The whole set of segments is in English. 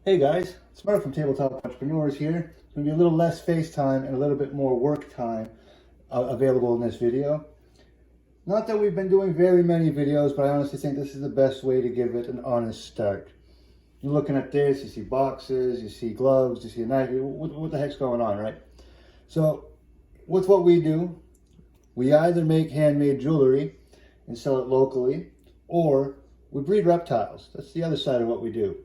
Hey guys, it's Mark from Tabletop Entrepreneurs here. It's going to be a little less FaceTime and a little bit more work time available in this video. Not that we've been doing very many videos, but I honestly think this is the best way to give it an honest start. You're looking at this, you see boxes, you see gloves, you see a knife. What the heck's going on, right? So with what we do, we either make handmade jewelry and sell it locally, or we breed reptiles. That's the other side of what we do.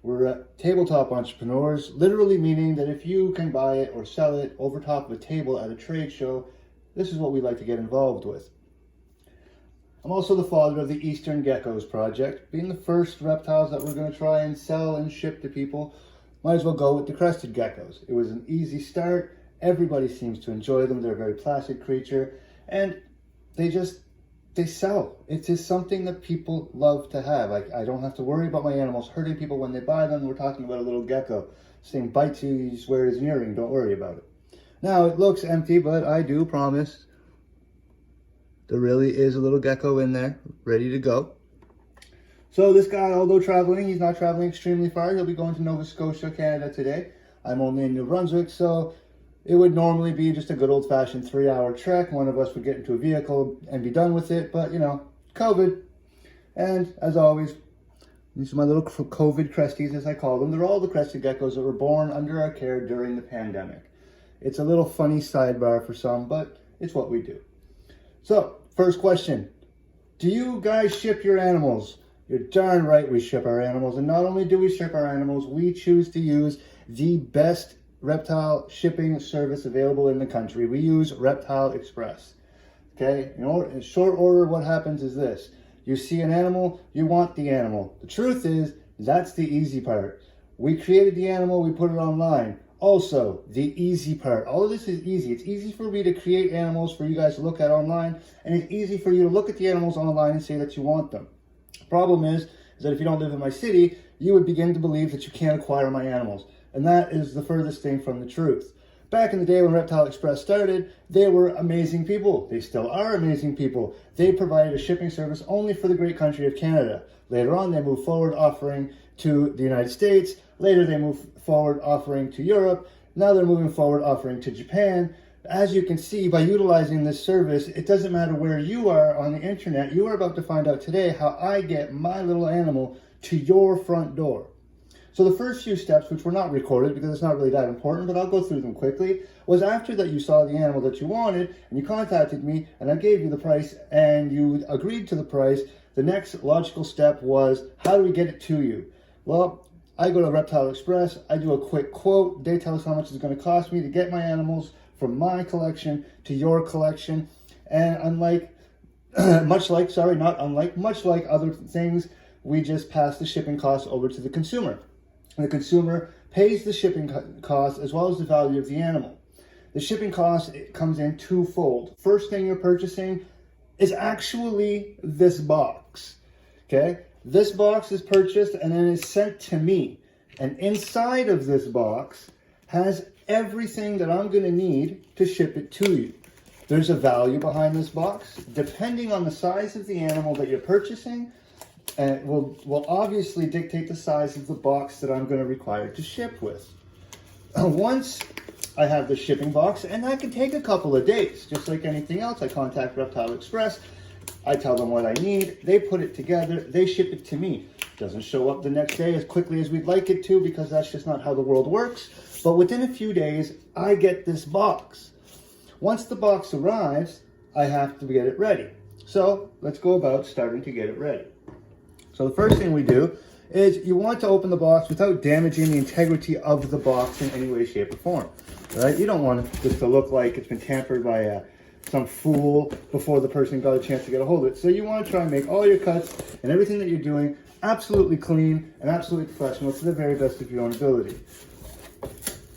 We're tabletop entrepreneurs, literally meaning that if you can buy it or sell it over top of a table at a trade show, this is what we like to get involved with. I'm also the father of the Eastern Geckos project. Being the first reptiles that we're going to try and sell and ship to people, might as well go with the crested geckos. It was an easy start. Everybody seems to enjoy them. They're a very placid creature, and they sell. It's just something that people love to have. I don't have to worry about my animals hurting people when they buy them. We're talking about a little gecko. This thing bites you, you just wear it as an earring. Don't worry about it. Now, it looks empty, but I do promise there really is a little gecko in there, ready to go. So this guy, although traveling, he's not traveling extremely far. He'll be going to Nova Scotia, Canada today. I'm only in New Brunswick, so it would normally be just a good old-fashioned 3-hour trek. One of us would get into a vehicle and be done with it, but, you know, COVID. And, as always, these are my little COVID cresties, as I call them. They're all the crested geckos that were born under our care during the pandemic. It's a little funny sidebar for some, but it's what we do. So, first question. Do you guys ship your animals? You're darn right we ship our animals. And not only do we ship our animals, we choose to use the best reptile shipping service available in the country. We use Reptile Express. Okay, in short order, what happens is this. You see an animal, you want the animal. The truth is, that's the easy part. We created the animal, we put it online. Also, the easy part. All of this is easy. It's easy for me to create animals for you guys to look at online, and it's easy for you to look at the animals online and say that you want them. The problem is that if you don't live in my city, you would begin to believe that you can't acquire my animals. And that is the furthest thing from the truth. Back in the day when Reptile Express started, they were amazing people. They still are amazing people. They provided a shipping service only for the great country of Canada. Later on, they moved forward offering to the United States. Later, they moved forward offering to Europe. Now they're moving forward offering to Japan. As you can see, by utilizing this service, it doesn't matter where you are on the internet. You are about to find out today how I get my little animal to your front door. So the first few steps, which were not recorded because it's not really that important, but I'll go through them quickly, was after that you saw the animal that you wanted and you contacted me and I gave you the price and you agreed to the price, the next logical step was, how do we get it to you? Well, I go to Reptile Express, I do a quick quote, they tell us how much it's going to cost me to get my animals from my collection to your collection, and much like other things, we just pass the shipping costs over to the consumer. And the consumer pays the shipping cost as well as the value of the animal. The shipping cost comes in twofold. First thing you're purchasing is actually this box. Okay? This box is purchased and then is sent to me. And inside of this box has everything that I'm going to need to ship it to you. There's a value behind this box. Depending on the size of the animal that you're purchasing, and it will obviously dictate the size of the box that I'm going to require to ship with. Once I have the shipping box, and that can take a couple of days, just like anything else, I contact Reptile Express, I tell them what I need, they put it together, they ship it to me. It doesn't show up the next day as quickly as we'd like it to because that's just not how the world works, but within a few days, I get this box. Once the box arrives, I have to get it ready. So let's go about starting to get it ready. So the first thing we do is you want to open the box without damaging the integrity of the box in any way, shape, or form. Right? You don't want this to look like it's been tampered by some fool before the person got a chance to get a hold of it. So you want to try and make all your cuts and everything that you're doing absolutely clean and absolutely professional to the very best of your own ability.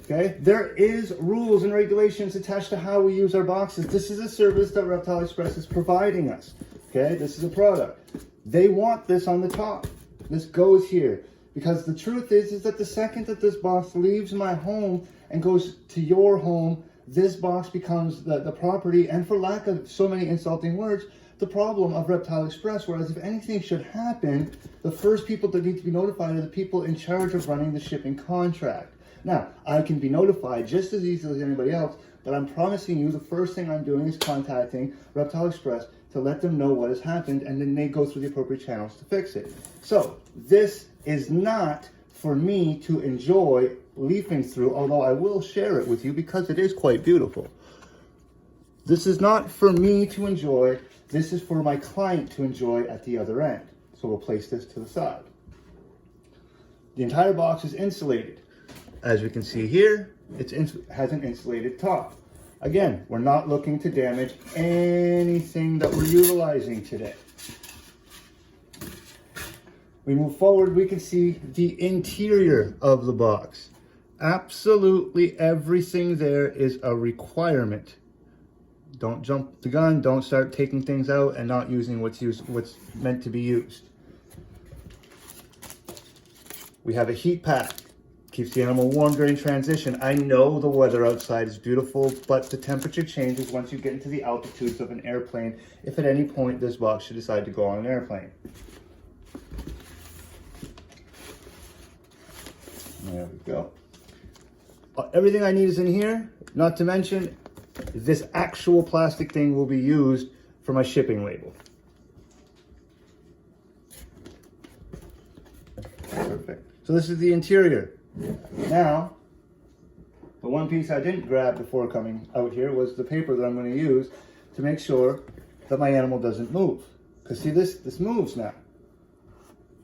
Okay? There is rules and regulations attached to how we use our boxes. This is a service that Reptile Express is providing us. Okay? This is a product. They want this on the top. This goes here. Because the truth is that the second that this box leaves my home and goes to your home, this box becomes the property, and for lack of so many insulting words, the problem of Reptile Express, whereas if anything should happen, the first people that need to be notified are the people in charge of running the shipping contract. Now, I can be notified just as easily as anybody else, but I'm promising you the first thing I'm doing is contacting Reptile Express to let them know what has happened, and then they go through the appropriate channels to fix it. So, this is not for me to enjoy leafing through, although I will share it with you because it is quite beautiful. This is not for me to enjoy, this is for my client to enjoy at the other end. So we'll place this to the side. The entire box is insulated. As we can see here, it has an insulated top. Again, we're not looking to damage anything that we're utilizing today. We move forward, we can see the interior of the box. Absolutely everything there is a requirement. Don't jump the gun, don't start taking things out and not using what's meant to be used. We have a heat pack. Keeps the animal warm during transition. I know the weather outside is beautiful, but the temperature changes once you get into the altitudes of an airplane, if at any point this box should decide to go on an airplane. There we go. Everything I need is in here, not to mention this actual plastic thing will be used for my shipping label. Perfect. So this is the interior. Now, the one piece I didn't grab before coming out here was the paper that I'm going to use to make sure that my animal doesn't move. Because see, this moves now.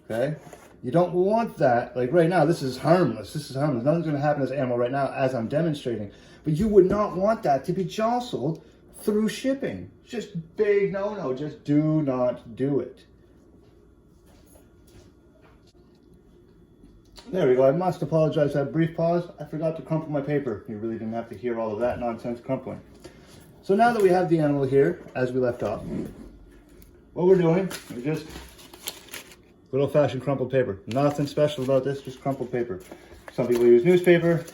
Okay? You don't want that. Like right now, this is harmless. This is harmless. Nothing's going to happen to this animal right now as I'm demonstrating. But you would not want that to be jostled through shipping. Just big no-no. Just do not do it. There we go. I must apologize for that brief pause. I forgot to crumple my paper. You really didn't have to hear all of that nonsense crumpling. So now that we have the animal here, as we left off, what we're doing is just good old-fashioned crumpled paper. Nothing special about this, just crumpled paper. Some people use newspaper.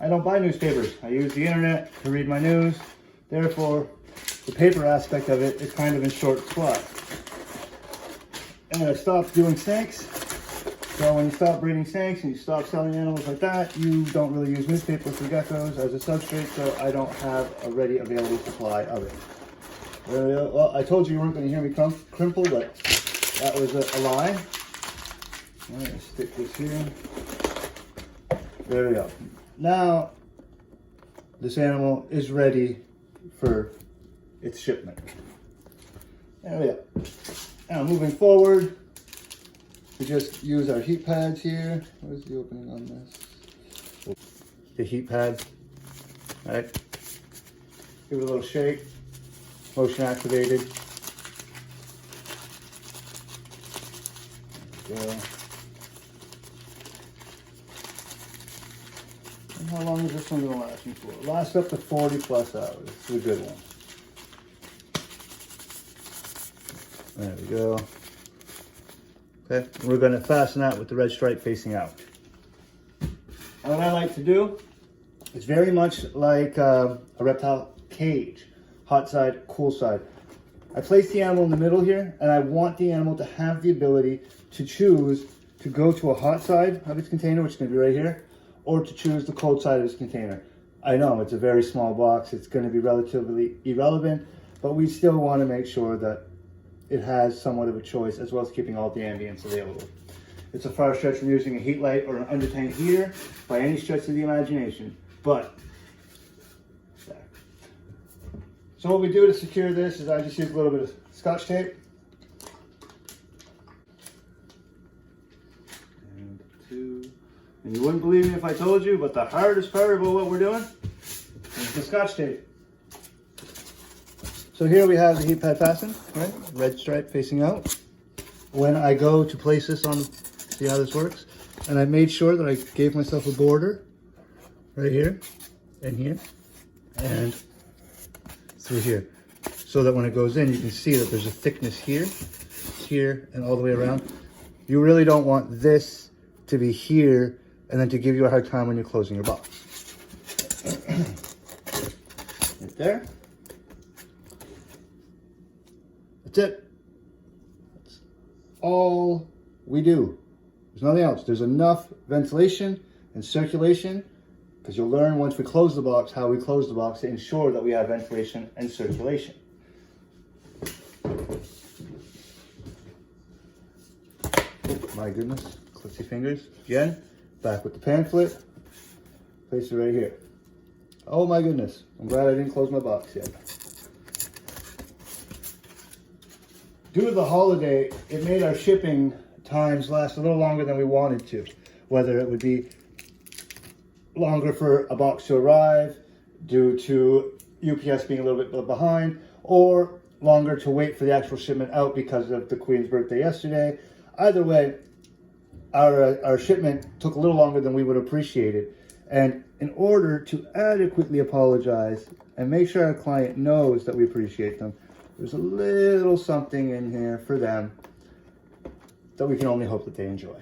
I don't buy newspapers. I use the internet to read my news. Therefore, the paper aspect of it is kind of in short supply. And I stopped doing snakes. So when you stop breeding snakes and you stop selling animals like that, you don't really use newspaper for geckos as a substrate, so I don't have a ready available supply of it. Well, I told you weren't going to hear me crimple, but that was a lie. I'm going to stick this here. There we go. Now, this animal is ready for its shipment. There we go. Now moving forward, we just use our heat pads here. Where's the opening on this? The heat pad. All right. Give it a little shake. Motion activated. There we go. And how long is this one going to last me for? It lasts up to 40 plus hours. It's a good one. There we go. Okay, we're going to fasten that with the red stripe facing out. And what I like to do is very much like a reptile cage, hot side, cool side. I place the animal in the middle here, and I want the animal to have the ability to choose to go to a hot side of its container, which is going to be right here, or to choose the cold side of its container. I know it's a very small box, it's going to be relatively irrelevant, but we still want to make sure that it has somewhat of a choice, as well as keeping all the ambience available. It's a far stretch from using a heat light or an under tank heater by any stretch of the imagination, but so what we do to secure this is I just use a little bit of Scotch tape. And two. And you wouldn't believe me if I told you, but the hardest part about what we're doing is the Scotch tape. So here we have the heat pad fastened, right? Red stripe facing out. When I go to place this on, see how this works? And I made sure that I gave myself a border right here and here and through here. So that when it goes in, you can see that there's a thickness here, here, and all the way around. You really don't want this to be here and then to give you a hard time when you're closing your box. Right there. That's it. That's all we do. There's nothing else. There's enough ventilation and circulation, because you'll learn once we close the box how we close the box to ensure that we have ventilation and circulation. Oh, my goodness, klutzy fingers. Again, back with the pamphlet. Place it right here. Oh my goodness, I'm glad I didn't close my box yet. Due to the holiday, it made our shipping times last a little longer than we wanted to. Whether it would be longer for a box to arrive due to UPS being a little bit behind, or longer to wait for the actual shipment out because of the Queen's birthday yesterday. Either way, our shipment took a little longer than we would appreciate it. And in order to adequately apologize and make sure our client knows that we appreciate them, there's a little something in here for them that we can only hope that they enjoy.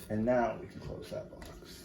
And now we can close that box.